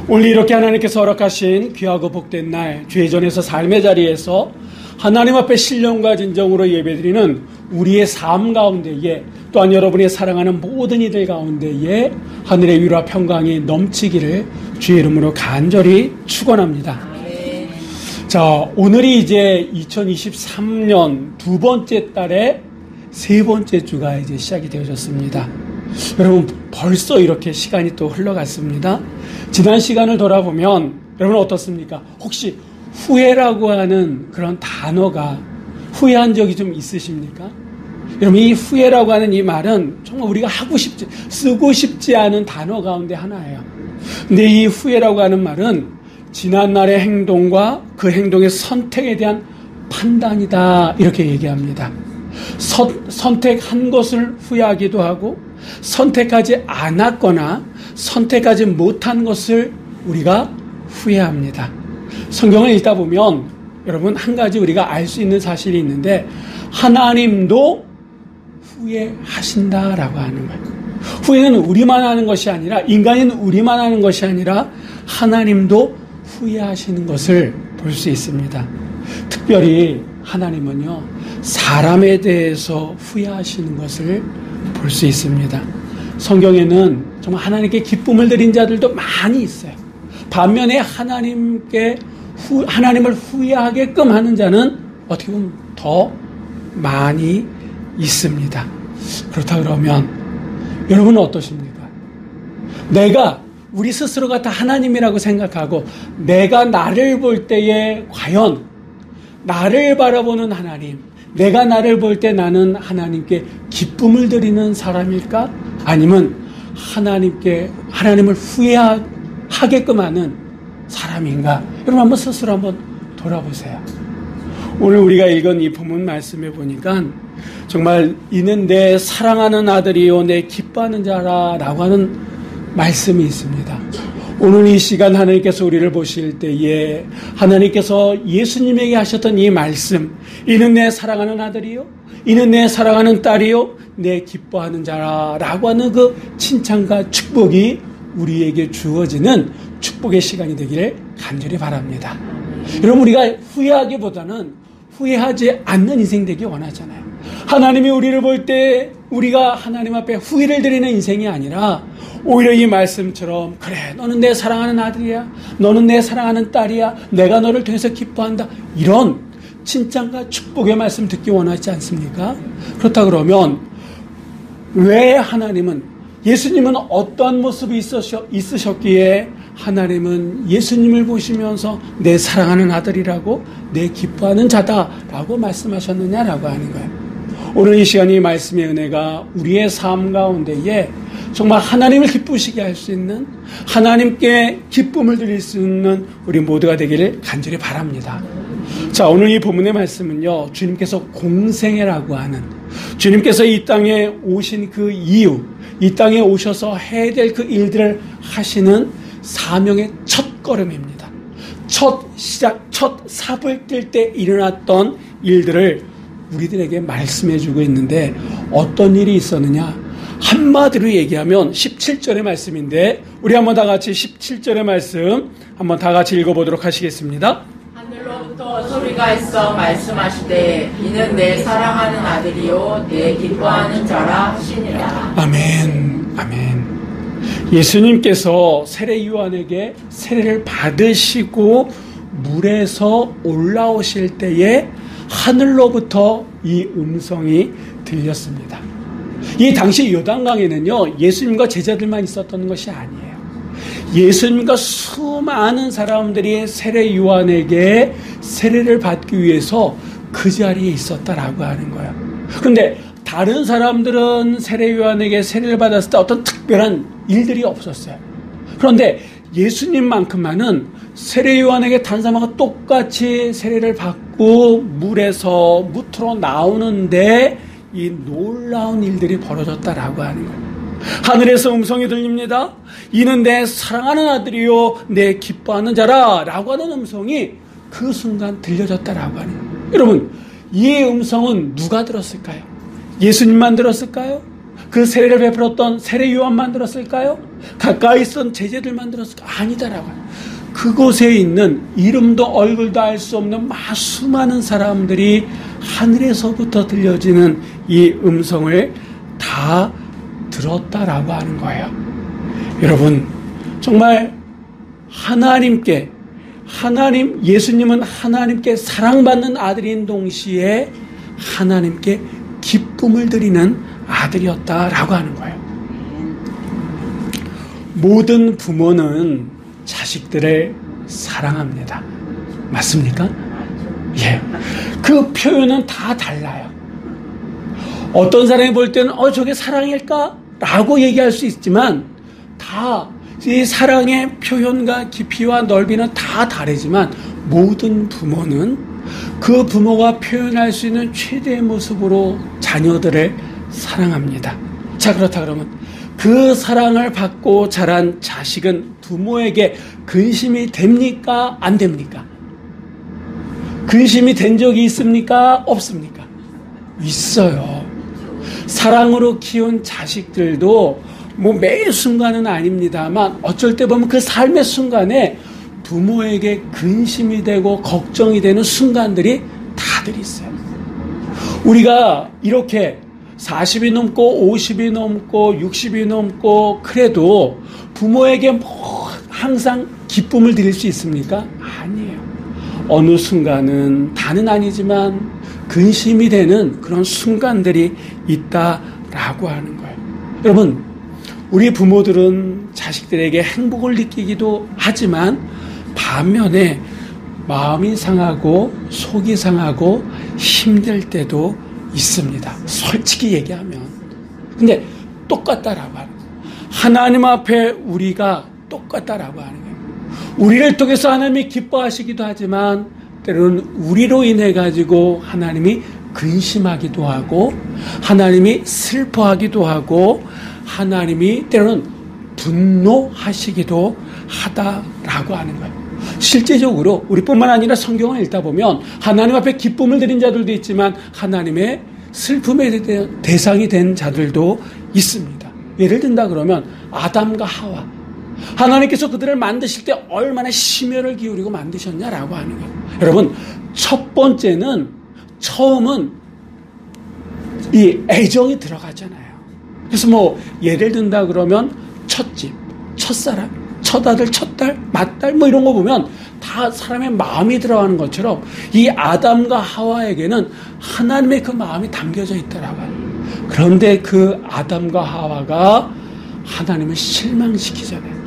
오늘 이렇게 하나님께서 허락하신 귀하고 복된 날, 주의 전에서 삶의 자리에서 하나님 앞에 신령과 진정으로 예배드리는 우리의 삶 가운데에, 또한 여러분이 사랑하는 모든 이들 가운데에 하늘의 위로와 평강이 넘치기를 주의 이름으로 간절히 축원합니다. 자, 오늘이 이제 2023년 두 번째 달의 세 번째 주가 이제 시작이 되어졌습니다. 여러분, 벌써 이렇게 시간이 또 흘러갔습니다. 지난 시간을 돌아보면 여러분 어떻습니까? 혹시 후회라고 하는 그런 단어가 후회한 적이 좀 있으십니까? 여러분, 이 후회라고 하는 이 말은 정말 우리가 쓰고 싶지 않은 단어 가운데 하나예요. 근데 이 후회라고 하는 말은 지난날의 행동과 그 행동의 선택에 대한 판단이다, 이렇게 얘기합니다. 선택한 것을 후회하기도 하고, 선택하지 않았거나 선택하지 못한 것을 우리가 후회합니다. 성경을 읽다 보면 여러분, 한 가지 우리가 알 수 있는 사실이 있는데, 하나님도 후회하신다라고 하는 거예요. 후회는 우리만 하는 것이 아니라, 인간인 우리만 하는 것이 아니라 하나님도 후회하시는 것을 볼 수 있습니다. 특별히 하나님은요, 사람에 대해서 후회하시는 것을 볼 수 있습니다. 성경에는 정말 하나님께 기쁨을 드린 자들도 많이 있어요. 반면에 하나님을 후회하게끔 하는 자는 어떻게 보면 더 많이 있습니다. 그렇다 그러면 여러분은 어떠십니까? 우리 스스로가 다 하나님이라고 생각하고, 내가 나를 볼 때에 과연 나를 바라보는 하나님, 내가 나를 볼 때 나는 하나님께 기쁨을 드리는 사람일까? 아니면 하나님을 후회하게끔 하는 사람인가? 여러분, 한번 스스로 한번 돌아보세요. 오늘 우리가 읽은 이 본문 말씀에 보니까 정말 이는 내 사랑하는 아들이요 내 기뻐하는 자라 라고 하는 말씀이 있습니다. 오늘 이 시간 하나님께서 우리를 보실 때에 하나님께서 예수님에게 하셨던 이 말씀, 이는 내 사랑하는 아들이요, 이는 내 사랑하는 딸이요, 내 기뻐하는 자라 라고 하는 그 칭찬과 축복이 우리에게 주어지는 축복의 시간이 되기를 간절히 바랍니다. 여러분, 우리가 후회하기보다는 후회하지 않는 인생 되기 원하잖아요. 하나님이 우리를 볼 때 우리가 하나님 앞에 후회를 드리는 인생이 아니라, 오히려 이 말씀처럼, 그래, 너는 내 사랑하는 아들이야, 너는 내 사랑하는 딸이야, 내가 너를 통해서 기뻐한다, 이런 칭찬과 축복의 말씀 듣기 원하지 않습니까? 그렇다 그러면 왜 예수님은 어떤 모습이 있으셨기에 하나님은 예수님을 보시면서 내 사랑하는 아들이라고, 내 기뻐하는 자다라고 말씀하셨느냐라고 하는 거예요. 오늘 이 시간 이 말씀의 은혜가 우리의 삶 가운데에 정말 하나님을 기쁘시게 할 수 있는, 하나님께 기쁨을 드릴 수 있는 우리 모두가 되기를 간절히 바랍니다. 자, 오늘 이 본문의 말씀은요, 주님께서 공생애라고 하는, 주님께서 이 땅에 오신 그 이유, 이 땅에 오셔서 해야 될 그 일들을 하시는 사명의 첫 걸음입니다. 첫 삽을 뜰 때 일어났던 일들을 우리들에게 말씀해주고 있는데, 어떤 일이 있었느냐? 한마디로 얘기하면 17절의 말씀인데, 우리 한번 다 같이 17절의 말씀 한번 다 같이 읽어보도록 하시겠습니다. 하늘로부터 소리가 있어 말씀하시되, 이는 내 사랑하는 아들이요 내 기뻐하는 자라 하시니라. 아멘, 아멘. 예수님께서 세례 요한에게 세례를 받으시고 물에서 올라오실 때에 하늘로부터 이 음성이 들렸습니다. 이 당시 요단강에는요, 예수님과 제자들만 있었던 것이 아니에요. 예수님과 수많은 사람들이 세례 요한에게 세례를 받기 위해서 그 자리에 있었다라고 하는 거예요. 그런데 다른 사람들은 세례 요한에게 세례를 받았을 때 어떤 특별한 일들이 없었어요. 그런데 예수님만큼만은 세례 요한에게 단사마가 똑같이 세례를 받고 물에서 무트로 나오는데 이 놀라운 일들이 벌어졌다라고 하는 거예요. 하늘에서 음성이 들립니다. 이는 내 사랑하는 아들이요 내 기뻐하는 자라 라고 하는 음성이 그 순간 들려졌다라고 하는 거예요. 여러분, 이 음성은 누가 들었을까요? 예수님만 들었을까요? 그 세례를 베풀었던 세례 요한 만들었을까요? 가까이 있던 제자들 만들었을까? 아니다라고. 그곳에 있는 이름도 얼굴도 알 수 없는 수많은 사람들이 하늘에서부터 들려지는 이 음성을 다 들었다라고 하는 거예요. 여러분, 정말 예수님은 하나님께 사랑받는 아들인 동시에 하나님께 기쁨을 드리는 아들이었다라고 하는 거예요. 모든 부모는 자식들을 사랑합니다. 맞습니까? 예. 그 표현은 다 달라요. 어떤 사람이 볼 때는 저게 사랑일까? 라고 얘기할 수 있지만 다 이 사랑의 표현과 깊이와 넓이는 다 다르지만 모든 부모는 그 부모가 표현할 수 있는 최대의 모습으로 자녀들을 사랑합니다. 자, 그렇다 그러면 그 사랑을 받고 자란 자식은 부모에게 근심이 됩니까? 안 됩니까? 근심이 된 적이 있습니까? 없습니까? 있어요. 사랑으로 키운 자식들도 매일 순간은 아닙니다만 어쩔 때 보면 그 삶의 순간에 부모에게 근심이 되고 걱정이 되는 순간들이 다들 있어요. 우리가 이렇게 40이 넘고 50이 넘고 60이 넘고 그래도 부모에게 항상 기쁨을 드릴 수 있습니까? 아니에요. 어느 순간은 다는 아니지만 근심이 되는 그런 순간들이 있다라고 하는 거예요. 여러분, 우리 부모들은 자식들에게 행복을 느끼기도 하지만 반면에 마음이 상하고 속이 상하고 힘들 때도 있습니다. 솔직히 얘기하면. 근데 똑같다라고 하는 거예요. 하나님 앞에 우리가 똑같다라고 하는 거예요. 우리를 통해서 하나님이 기뻐하시기도 하지만 때로는 우리로 인해 가지고 하나님이 근심하기도 하고 하나님이 슬퍼하기도 하고 하나님이 때로는 분노하시기도 하다라고 하는 거예요. 실제적으로 우리뿐만 아니라 성경을 읽다 보면 하나님 앞에 기쁨을 드린 자들도 있지만 하나님의 슬픔의 대상이 된 자들도 있습니다. 예를 든다 그러면 아담과 하와, 하나님께서 그들을 만드실 때 얼마나 심혈을 기울이고 만드셨냐라고 하는 거예요. 여러분, 처음은 이 애정이 들어가잖아요. 그래서 예를 든다 그러면 첫집, 첫사람, 첫아들, 첫딸, 맏딸 이런 거 보면 다 사람의 마음이 들어가는 것처럼 이 아담과 하와에게는 하나님의 그 마음이 담겨져 있더라고요. 그런데 그 아담과 하와가 하나님을 실망시키잖아요.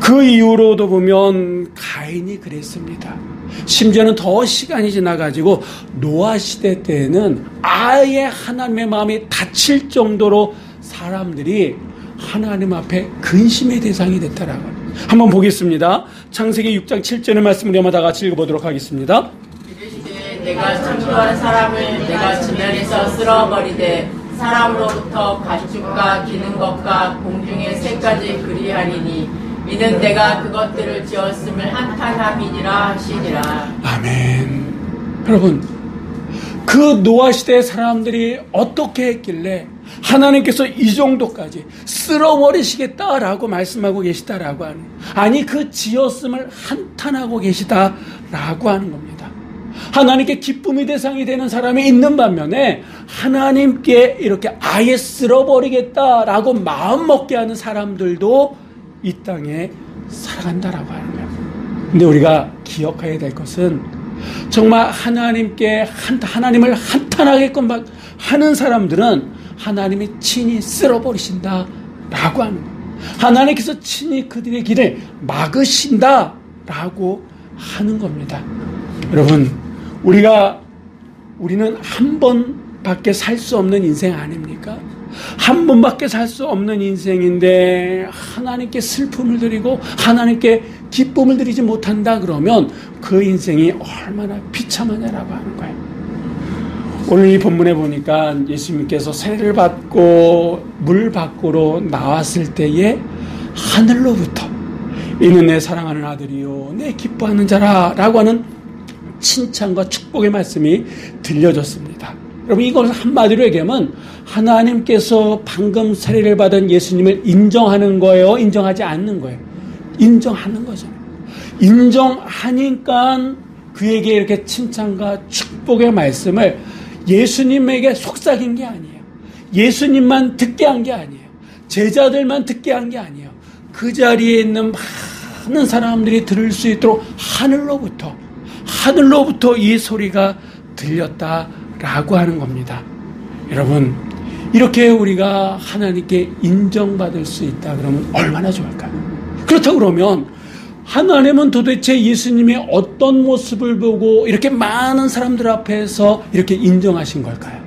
그 이후로도 보면 가인이 그랬습니다. 심지어는 더 시간이 지나가지고 노아 시대 때에는 아예 하나님의 마음이 닫힐 정도로 사람들이 하나님 앞에 근심의 대상이 됐다라고. 한번 보겠습니다. 창세기 6장 7절의 말씀을 한번 다 같이 읽어보도록 하겠습니다. 이르시되 내가 창조한 사람을 내가 지면에서 쓸어버리되 사람으로부터 가축과 기는 것과 공중의 새까지 그리하리니 이는 내가 그것들을 지었음을 한탄함이니라 하시니라. 아멘. 여러분, 그 노아 시대의 사람들이 어떻게 했길래 하나님께서 이 정도까지 쓸어버리시겠다라고 말씀하고 계시다라고 하는, 아니 그 지었음을 한탄하고 계시다라고 하는 겁니다. 하나님께 기쁨의 대상이 되는 사람이 있는 반면에 하나님께 이렇게 아예 쓸어버리겠다라고 마음먹게 하는 사람들도 이 땅에 살아간다라고 하는 거예요. 근데 우리가 기억해야 될 것은 정말 하나님을 한탄하게끔 하는 사람들은 하나님이 친히 쓸어버리신다라고 하는 거예요. 하나님께서 친히 그들의 길을 막으신다라고 하는 겁니다. 여러분, 우리는 한 번밖에 살 수 없는 인생 아닙니까? 한 번밖에 살 수 없는 인생인데 하나님께 슬픔을 드리고 하나님께 기쁨을 드리지 못한다 그러면 그 인생이 얼마나 비참하냐라고 하는 거예요. 오늘 이 본문에 보니까 예수님께서 세례를 받고 물 밖으로 나왔을 때에 하늘로부터 이는 내 사랑하는 아들이요 내 기뻐하는 자라 라고 하는 칭찬과 축복의 말씀이 들려졌습니다. 여러분, 이걸 한마디로 얘기하면 하나님께서 방금 세례를 받은 예수님을 인정하는 거예요? 인정하지 않는 거예요? 인정하는 거잖아요. 인정하니까 그에게 이렇게 칭찬과 축복의 말씀을 예수님에게 속삭인 게 아니에요. 예수님만 듣게 한 게 아니에요. 제자들만 듣게 한 게 아니에요. 그 자리에 있는 많은 사람들이 들을 수 있도록 하늘로부터 이 소리가 들렸다라고 하는 겁니다. 여러분, 이렇게 우리가 하나님께 인정받을 수 있다 그러면 얼마나 좋을까요? 그렇다고 그러면 하나님은 도대체 예수님의 어떤 모습을 보고 이렇게 많은 사람들 앞에서 이렇게 인정하신 걸까요?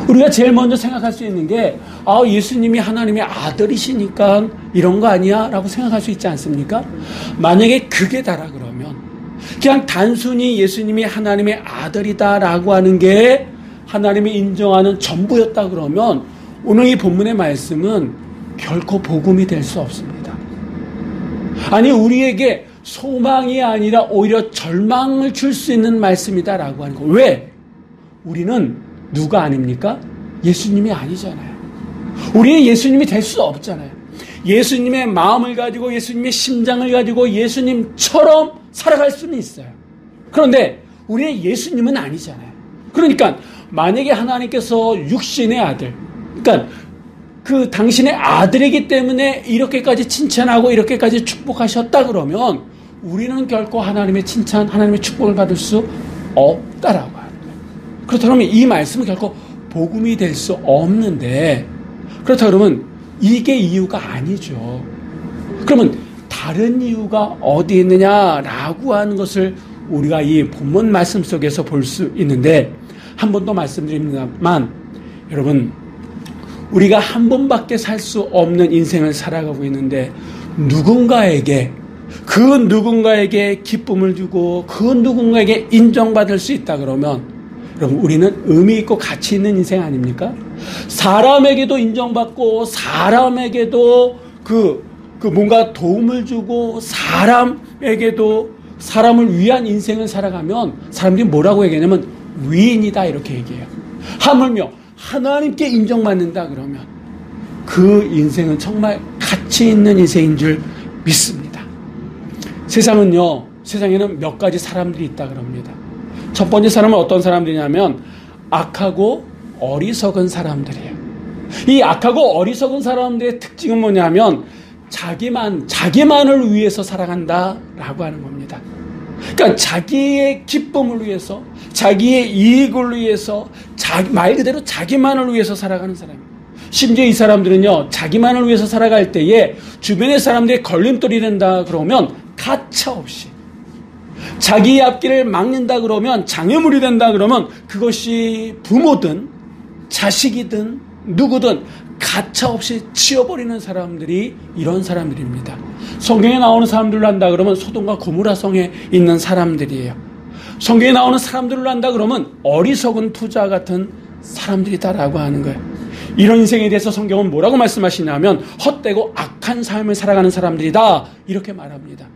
우리가 제일 먼저 생각할 수 있는 게 예수님이 하나님의 아들이시니까 이런 거 아니야? 라고 생각할 수 있지 않습니까? 만약에 그게 다라 그러면 그냥 단순히 예수님이 하나님의 아들이다라고 하는 게 하나님이 인정하는 전부였다 그러면 오늘 이 본문의 말씀은 결코 복음이 될 수 없습니다. 아니, 우리에게 소망이 아니라 오히려 절망을 줄 수 있는 말씀이다라고 하는 거. 왜? 우리는 누가 아닙니까? 예수님이 아니잖아요. 우리는 예수님이 될 수 없잖아요. 예수님의 마음을 가지고 예수님의 심장을 가지고 예수님처럼 살아갈 수는 있어요. 그런데 우리는 예수님은 아니잖아요. 그러니까 만약에 하나님께서 육신의 아들, 그러니까 그 당신의 아들이기 때문에 이렇게까지 칭찬하고 이렇게까지 축복하셨다 그러면 우리는 결코 하나님의 칭찬, 하나님의 축복을 받을 수 없다라고 하는 거예요. 그렇다면 이 말씀은 결코 복음이 될 수 없는데, 그렇다 그러면 이게 이유가 아니죠. 그러면 다른 이유가 어디 있느냐라고 하는 것을 우리가 이 본문 말씀 속에서 볼 수 있는데, 한 번 더 말씀드립니다만, 여러분, 우리가 한 번밖에 살 수 없는 인생을 살아가고 있는데 그 누군가에게 기쁨을 주고 그 누군가에게 인정받을 수 있다 그러면 여러분, 우리는 의미 있고 가치 있는 인생 아닙니까? 사람에게도 인정받고 사람에게도 뭔가 도움을 주고 사람에게도 사람을 위한 인생을 살아가면 사람들이 뭐라고 얘기하냐면 위인이다 이렇게 얘기해요. 하물며 하나님께 인정받는다 그러면 그 인생은 정말 가치 있는 인생인 줄 믿습니다. 세상에는 몇 가지 사람들이 있다 그럽니다. 첫 번째 사람은 어떤 사람들이냐면 악하고 어리석은 사람들이에요. 이 악하고 어리석은 사람들의 특징은 뭐냐면 자기만을 위해서 살아간다라고 하는 겁니다. 그러니까 자기의 기쁨을 위해서, 자기의 이익을 위해서, 말 그대로 자기만을 위해서 살아가는 사람입니다. 심지어 이 사람들은요, 자기만을 위해서 살아갈 때에 주변의 사람들이 걸림돌이 된다 그러면 가차없이, 자기의 앞길을 막는다 그러면, 장애물이 된다 그러면 그것이 부모든 자식이든 누구든 가차없이 치워버리는 사람들이 이런 사람들입니다. 성경에 나오는 사람들로 한다 그러면 소돔과 고모라 성에 있는 사람들이에요. 성경에 나오는 사람들로 한다 그러면 어리석은 투자 같은 사람들이다라고 하는 거예요. 이런 인생에 대해서 성경은 뭐라고 말씀하시냐면 헛되고 악한 삶을 살아가는 사람들이다 이렇게 말합니다.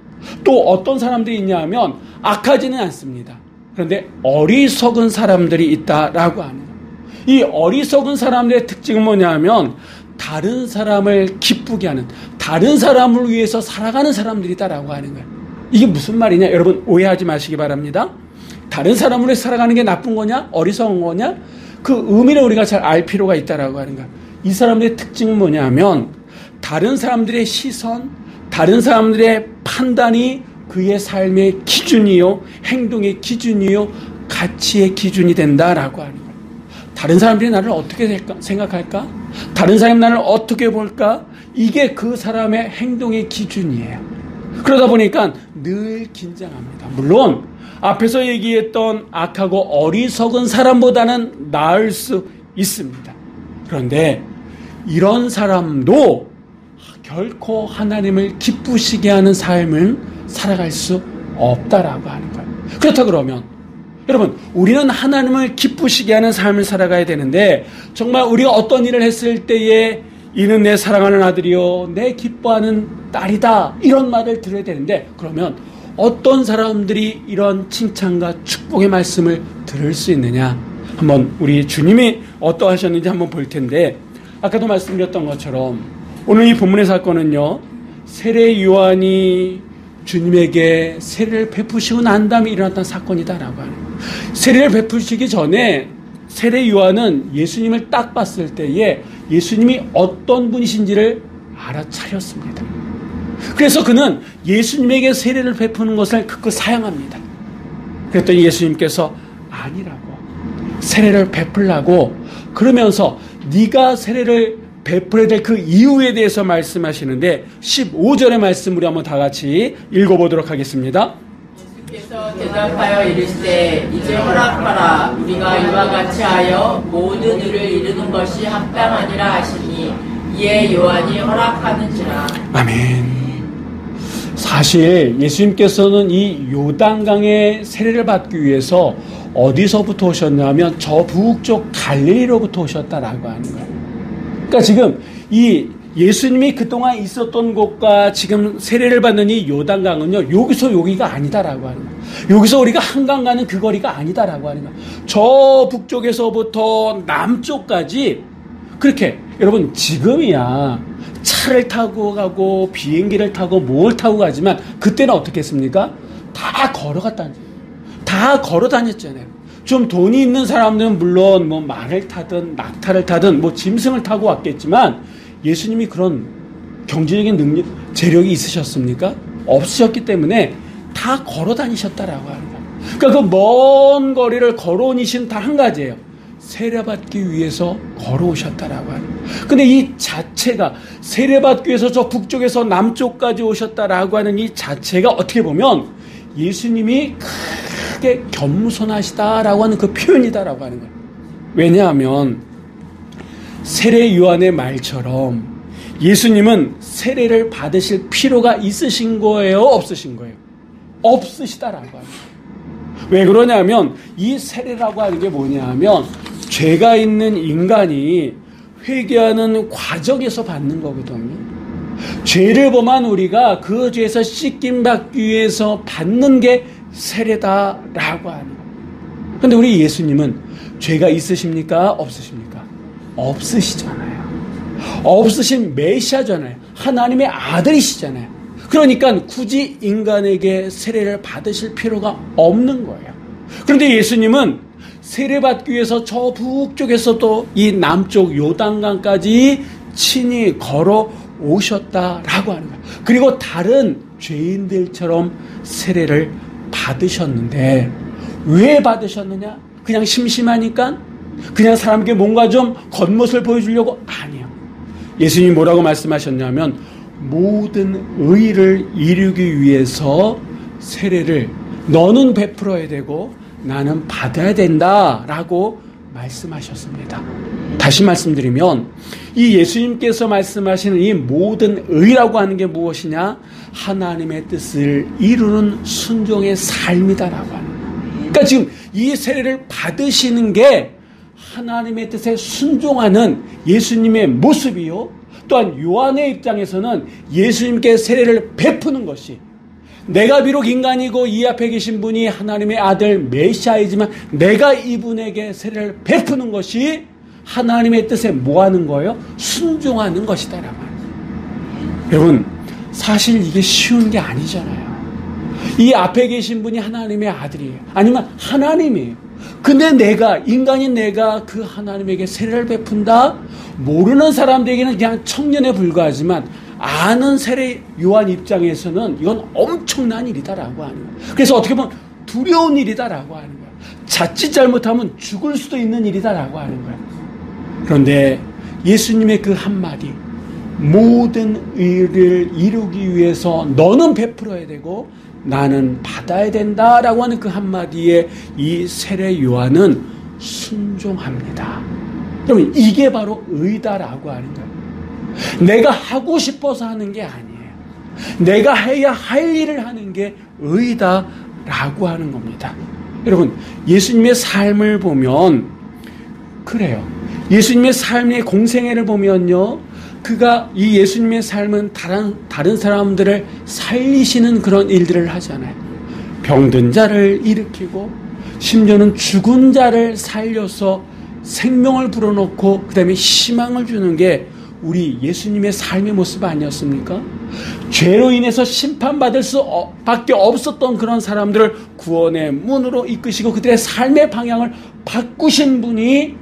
또 어떤 사람들이 있냐면 악하지는 않습니다. 그런데 어리석은 사람들이 있다라고 하는 거예요. 이 어리석은 사람들의 특징은 뭐냐면 다른 사람을 기쁘게 하는, 다른 사람을 위해서 살아가는 사람들이다라고 하는 거예요. 이게 무슨 말이냐? 여러분 오해하지 마시기 바랍니다. 다른 사람을 위해서 살아가는 게 나쁜 거냐? 어리석은 거냐? 그 의미를 우리가 잘 알 필요가 있다라고 하는 거예요. 이 사람들의 특징은 뭐냐면 다른 사람들의 시선, 다른 사람들의 판단이 그의 삶의 기준이요, 행동의 기준이요, 가치의 기준이 된다라고 하는 거예요. 다른 사람들이 나를 어떻게 생각할까? 다른 사람이 나를 어떻게 볼까? 이게 그 사람의 행동의 기준이에요. 그러다 보니까 늘 긴장합니다. 물론 앞에서 얘기했던 악하고 어리석은 사람보다는 나을 수 있습니다. 그런데 이런 사람도 결코 하나님을 기쁘시게 하는 삶을 살아갈 수 없다라고 하는 거예요. 그렇다 그러면 여러분, 우리는 하나님을 기쁘시게 하는 삶을 살아가야 되는데 정말 우리가 어떤 일을 했을 때에 이는 내 사랑하는 아들이요 내 기뻐하는 딸이다 이런 말을 들어야 되는데, 그러면 어떤 사람들이 이런 칭찬과 축복의 말씀을 들을 수 있느냐? 한번 우리 주님이 어떠하셨는지 한번 볼 텐데, 아까도 말씀드렸던 것처럼 오늘 이 본문의 사건은요, 세례 요한이 주님에게 세례를 베푸시고 난 다음에 일어났던 사건이다라고 하는 거예요. 세례를 베푸시기 전에 세례 요한은 예수님을 딱 봤을 때에 예수님이 어떤 분이신지를 알아차렸습니다. 그래서 그는 예수님에게 세례를 베푸는 것을 극구 사양합니다. 그랬더니 예수님께서 아니라고, 세례를 베풀라고, 그러면서 네가 세례를 베풀어야 될 그 이유에 대해서 말씀하시는데 15절의 말씀 우리 한번 다 같이 읽어보도록 하겠습니다. 예수께서 대답하여 이르시되 이제 허락하라. 우리가 이와 같이 하여 모든 의를 이루는 것이 합당하니라 하시니 이에 요한이 허락하는지라. 아멘. 사실 예수님께서는 이 요단강의 세례를 받기 위해서 어디서부터 오셨냐면 저 북쪽 갈릴리로부터 오셨다라고 하는 거예요. 그러니까 지금 이 예수님이 그동안 있었던 곳과 지금 세례를 받는 이 요단강은요, 여기서 여기가 아니다라고 하는 거예요. 여기서 우리가 한강 가는 그 거리가 아니다라고 하는 거예요. 저 북쪽에서부터 남쪽까지 그렇게, 여러분 지금이야 차를 타고 가고 비행기를 타고 뭘 타고 가지만 그때는 어떻게 했습니까? 다 걸어 다녔잖아요. 좀 돈이 있는 사람들은 물론 뭐 말을 타든 낙타를 타든 뭐 짐승을 타고 왔겠지만 예수님이 그런 경제적인 능력, 재력이 있으셨습니까? 없으셨기 때문에 다 걸어 다니셨다라고 하는 거예요. 그러니까 그 먼 거리를 걸어오신 다 한 가지예요. 세례받기 위해서 걸어오셨다라고 하는 거예요. 근데 이 자체가 세례받기 위해서 저 북쪽에서 남쪽까지 오셨다라고 하는 이 자체가 어떻게 보면 예수님이 크게 겸손하시다라고 하는 그 표현이다라고 하는 거예요. 왜냐하면 세례 요한의 말처럼 예수님은 세례를 받으실 필요가 있으신 거예요? 없으신 거예요? 없으시다라고 하는 거예요. 왜 그러냐면 이 세례라고 하는 게 뭐냐 하면 죄가 있는 인간이 회개하는 과정에서 받는 거거든요. 죄를 범한 우리가 그 죄에서 씻김받기 위해서 받는 게 세례다라고 하는 거예요. 그런데 우리 예수님은 죄가 있으십니까? 없으십니까? 없으시잖아요. 없으신 메시아잖아요. 하나님의 아들이시잖아요. 그러니까 굳이 인간에게 세례를 받으실 필요가 없는 거예요. 그런데 예수님은 세례받기 위해서 저 북쪽에서 또 이 남쪽 요단강까지 친히 걸어 오셨다라고 하는 거예요. 그리고 다른 죄인들처럼 세례를 받으셨는데 왜 받으셨느냐? 그냥 심심하니까? 그냥 사람에게 뭔가 좀 겉멋을 보여주려고? 아니요. 예수님이 뭐라고 말씀하셨냐면 모든 의를 이루기 위해서 세례를 너는 베풀어야 되고 나는 받아야 된다라고 말씀하셨습니다. 다시 말씀드리면 이 예수님께서 말씀하시는 이 모든 의라고 하는 게 무엇이냐? 하나님의 뜻을 이루는 순종의 삶이다라고 하는 거예요. 그러니까 지금 이 세례를 받으시는 게 하나님의 뜻에 순종하는 예수님의 모습이요, 또한 요한의 입장에서는 예수님께 세례를 베푸는 것이, 내가 비록 인간이고 이 앞에 계신 분이 하나님의 아들 메시아이지만 내가 이분에게 세례를 베푸는 것이 하나님의 뜻에 뭐하는 거예요? 순종하는 것이다라고 합니다. 여러분, 사실 이게 쉬운 게 아니잖아요. 이 앞에 계신 분이 하나님의 아들이에요. 아니면 하나님이에요. 근데 내가, 인간인 내가 그 하나님에게 세례를 베푼다? 모르는 사람들에게는 그냥 청년에 불과하지만 아는 세례 요한 입장에서는 이건 엄청난 일이다라고 하는 거예요. 그래서 어떻게 보면 두려운 일이다라고 하는 거예요. 자칫 잘못하면 죽을 수도 있는 일이다라고 하는 거예요. 그런데 예수님의 그 한마디, 모든 일을 이루기 위해서 너는 베풀어야 되고 나는 받아야 된다라고 하는 그 한마디에 이 세례 요한은 순종합니다. 여러분, 이게 바로 의다라고 하는 거예요. 내가 하고 싶어서 하는 게 아니에요. 내가 해야 할 일을 하는 게 의다라고 하는 겁니다. 여러분, 예수님의 삶을 보면 그래요. 예수님의 삶의 공생애를 보면요, 그가 이 예수님의 삶은 다른 사람들을 살리시는 그런 일들을 하잖아요. 병든 자를 일으키고 심지어는 죽은 자를 살려서 생명을 불어넣고 그 다음에 희망을 주는 게 우리 예수님의 삶의 모습 아니었습니까? 죄로 인해서 심판받을 수밖에 없었던 그런 사람들을 구원의 문으로 이끄시고 그들의 삶의 방향을 바꾸신 분이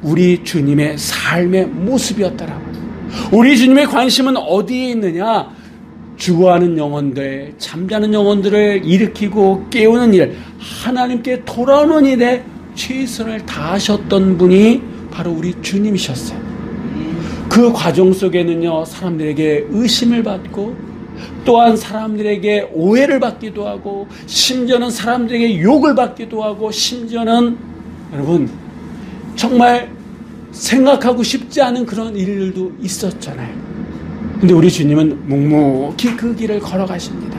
우리 주님의 삶의 모습이었더라고요. 우리 주님의 관심은 어디에 있느냐? 죽어가는 영혼들, 잠자는 영혼들을 일으키고 깨우는 일, 하나님께 돌아오는 일에 최선을 다하셨던 분이 바로 우리 주님이셨어요. 그 과정 속에는요, 사람들에게 의심을 받고 또한 사람들에게 오해를 받기도 하고 심지어는 사람들에게 욕을 받기도 하고 심지어는 여러분 정말 생각하고 싶지 않은 그런 일들도 있었잖아요. 근데 우리 주님은 묵묵히 그 길을 걸어가십니다.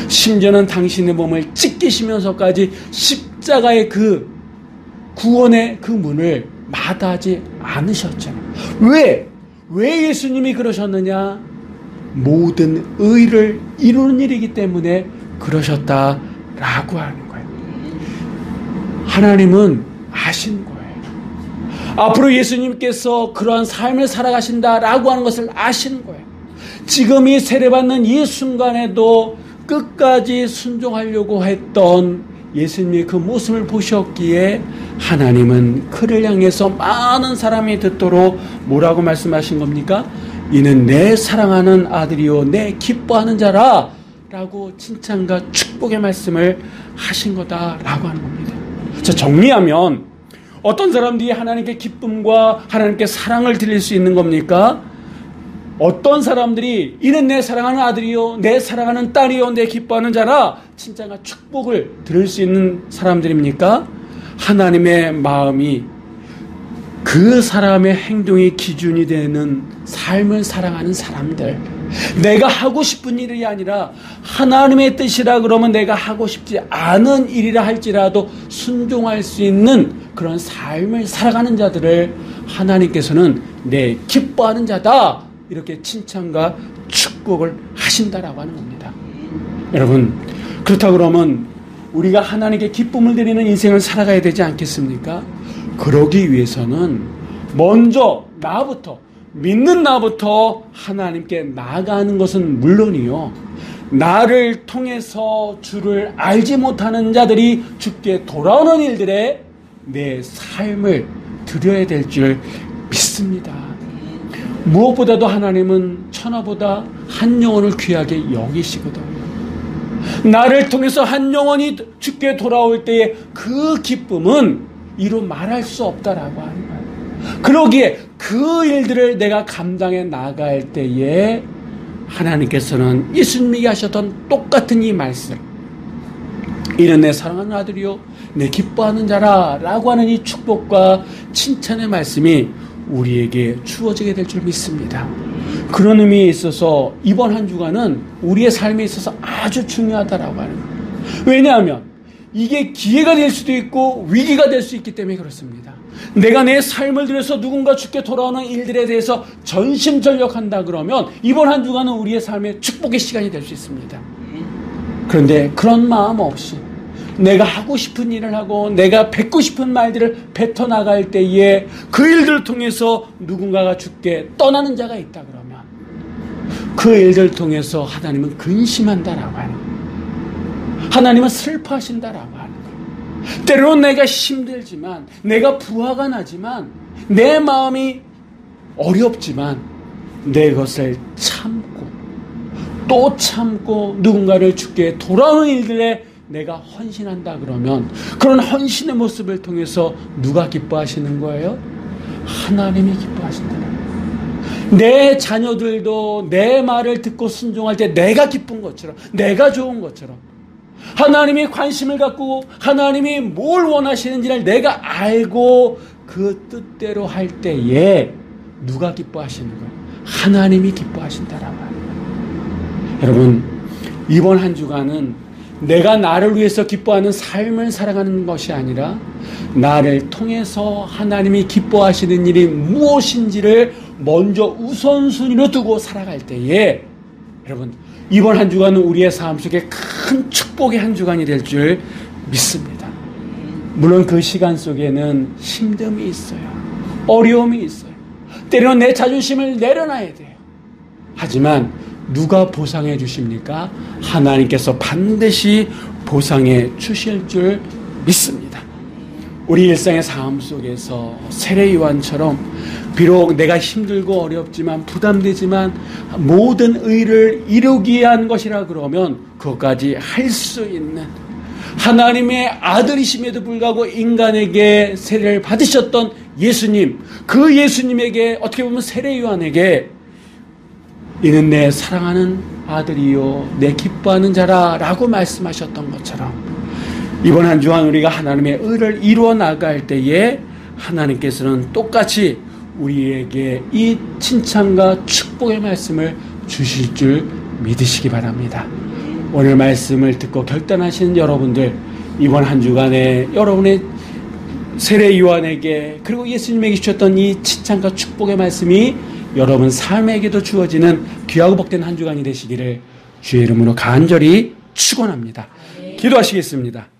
심지어는 당신의 몸을 찢기시면서까지 십자가의 그 구원의 그 문을 마다하지 않으셨잖아요. 왜 예수님이 그러셨느냐? 모든 의를 이루는 일이기 때문에 그러셨다라고 하는 거예요. 하나님은 아신 거예요. 앞으로 예수님께서 그러한 삶을 살아가신다라고 하는 것을 아시는 거예요. 지금 이 세례받는 이 순간에도 끝까지 순종하려고 했던 예수님의 그 모습을 보셨기에 하나님은 그를 향해서 많은 사람이 듣도록 뭐라고 말씀하신 겁니까? 이는 내 사랑하는 아들이요 내 기뻐하는 자라 라고 칭찬과 축복의 말씀을 하신 거다라고 하는 겁니다. 자, 정리하면 어떤 사람들이 하나님께 기쁨과 하나님께 사랑을 드릴 수 있는 겁니까? 어떤 사람들이 이는 내 사랑하는 아들이요 내 사랑하는 딸이요 내 기뻐하는 자라 칭찬과 축복을 들을 수 있는 사람들입니까? 하나님의 마음이 그 사람의 행동이 기준이 되는 삶을 살아가는 사람들, 내가 하고 싶은 일이 아니라 하나님의 뜻이라 그러면 내가 하고 싶지 않은 일이라 할지라도 순종할 수 있는 그런 삶을 살아가는 자들을 하나님께서는 내 기뻐하는 자다 이렇게 칭찬과 축복을 하신다라고 하는 겁니다. 여러분, 그렇다 그러면 우리가 하나님께 기쁨을 드리는 인생을 살아가야 되지 않겠습니까? 그러기 위해서는 먼저 나부터, 믿는 나부터 하나님께 나아가는 것은 물론이요, 나를 통해서 주를 알지 못하는 자들이 주께 돌아오는 일들에 내 삶을 드려야 될 줄 믿습니다. 무엇보다도 하나님은 천하보다 한 영혼을 귀하게 여기시거든요. 나를 통해서 한 영혼이 주께 돌아올 때의 그 기쁨은 이루 말할 수 없다라고 하는 거예요. 그러기에 그 일들을 내가 감당해 나갈 때에 하나님께서는 예수님이 하셨던 똑같은 이 말씀, 이는 내 사랑하는 아들이요 내 기뻐하는 자라 라고 하는 이 축복과 칭찬의 말씀이 우리에게 주어지게 될 줄 믿습니다. 그런 의미에 있어서 이번 한 주간은 우리의 삶에 있어서 아주 중요하다라고 하는 거예요. 왜냐하면 이게 기회가 될 수도 있고 위기가 될 수 있기 때문에 그렇습니다. 내가 내 삶을 들여서 누군가 주께 돌아오는 일들에 대해서 전심전력한다 그러면 이번 한 주간은 우리의 삶의 축복의 시간이 될 수 있습니다. 그런데 그런 마음 없이 내가 하고 싶은 일을 하고 내가 뱉고 싶은 말들을 뱉어나갈 때에 그 일들을 통해서 누군가가 주께 떠나는 자가 있다 그러면 그 일들을 통해서 하나님은 근심한다라고 하는 거예요. 하나님은 슬퍼하신다라고 하는 거예요. 때로는 내가 힘들지만 내가 부하가 나지만 내 마음이 어렵지만 내 것을 참고 또 참고 누군가를 주께 돌아오는 일들에 내가 헌신한다 그러면 그런 헌신의 모습을 통해서 누가 기뻐하시는 거예요? 하나님이 기뻐하신다는 거예요. 내 자녀들도 내 말을 듣고 순종할 때 내가 기쁜 것처럼 내가 좋은 것처럼 하나님이 관심을 갖고 하나님이 뭘 원하시는지를 내가 알고 그 뜻대로 할 때에 누가 기뻐하시는 거예요? 하나님이 기뻐하신다라고 하는 거예요. 여러분, 이번 한 주간은 내가 나를 위해서 기뻐하는 삶을 살아가는 것이 아니라 나를 통해서 하나님이 기뻐하시는 일이 무엇인지를 먼저 우선순위로 두고 살아갈 때에 여러분, 이번 한 주간은 우리의 삶 속에 큰 축복의 한 주간이 될 줄 믿습니다. 물론 그 시간 속에는 힘듦이 있어요. 어려움이 있어요. 때로는 내 자존심을 내려놔야 돼요. 하지만 누가 보상해 주십니까? 하나님께서 반드시 보상해 주실 줄 믿습니다. 우리 일상의 삶 속에서 세례 요한처럼 비록 내가 힘들고 어렵지만 부담되지만 모든 의를 이루기 위한 것이라 그러면 그것까지 할 수 있는 하나님의 아들이심에도 불구하고 인간에게 세례를 받으셨던 예수님, 그 예수님에게 어떻게 보면 세례 요한에게 이는 내 사랑하는 아들이요 내 기뻐하는 자라 라고 말씀하셨던 것처럼 이번 한 주간 우리가 하나님의 의를 이루어 나갈 때에 하나님께서는 똑같이 우리에게 이 칭찬과 축복의 말씀을 주실 줄 믿으시기 바랍니다. 오늘 말씀을 듣고 결단하시는 여러분들, 이번 한 주간에 여러분의 세례 요한에게 그리고 예수님에게 주셨던 이 칭찬과 축복의 말씀이 여러분 삶에게도 주어지는 귀하고 복된 한 주간이 되시기를 주의 이름으로 간절히 축원합니다. 기도하시겠습니다.